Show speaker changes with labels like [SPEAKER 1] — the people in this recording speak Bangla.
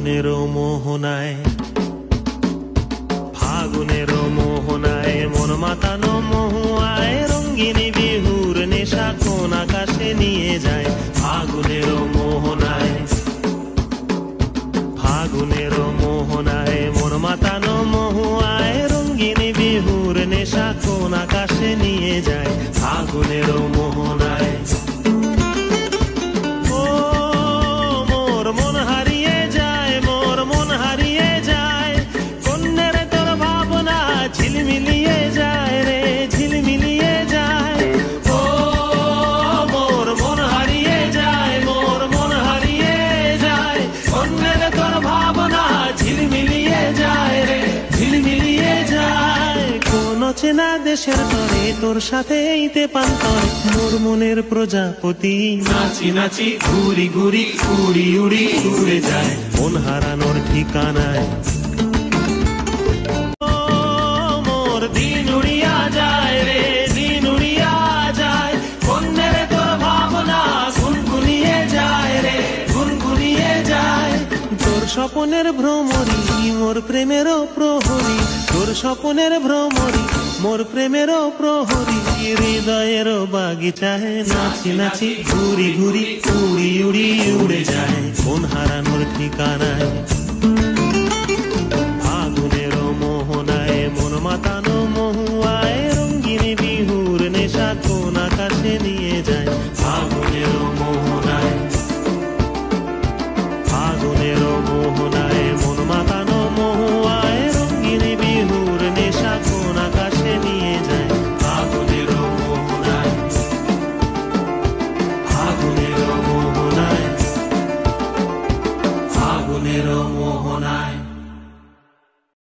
[SPEAKER 1] ফাগুনের মোহনায়, ফাগুনের মোহনায় মন মাতানো মহুয়ায় রঙ্গিনী বিহুর নেশা কোন আকাশে নিয়ে যায়। ফাগুনের মোহনায়, ফাগুনের মোহনায় মন মাতানো মহুয়ায় রঙ্গিনী বিহুর নেশা কোন আকাশে নিয়ে যায়। ফাগুনের মোহনায় ঝিলমিলিয়ে যায় রে, ঝিলমিলিয়ে যায়। ও মোর মন হারিয়ে যায়, মোর মন হারিয়ে যায়। অন্যের তোর ভাবনা ঝিলমিলিয়ে যায় রে, ঝিলমিলিয়ে যায়। কোন চেনা দেশের তরে তোর সাথে এইতে পান্তরে মোর মনের প্রজাপতি নাচি নাচি ঘুরি ঘুরি উড়ি উড়ি উড়ে যায় মন হারানোর ঠিকানায়। দিন উড়িয়া যায় রে, দিন উড়িয়া যায়। অন্যের তোর ভাবনা গুনগুনিয়ে যায় রে, গুনগুনিয়ে যায়। তোর স্বপনের ভ্রমরি মোর প্রেমেরও প্রহরী, তোর স্বপনের ভ্রমরি মোর প্রেমেরও প্রহরী। হৃদয়ের বাগিচায় নাচি নাচি ঘুরি ঘুরি উড়ি উড়ি উড়ে যায় কোন হারানোর ঠিকানায়। ফাগুনের মোহনায় মন মাতানো মহুয়ায় রঙ্গিনী বিহুর নেশা কোন আকাশে নিয়ে যায়। ফাগুনের মোহনায়, ফাগুনের মোহনায় মন মাতানো মহুয়ায় রঙ্গিনী বিহুর নেশা কোন আকাশে নিয়ে যায়। ফাগুনের মোহনায়, ফাগুনের মোহনায়, ফাগুনের মোহনায়।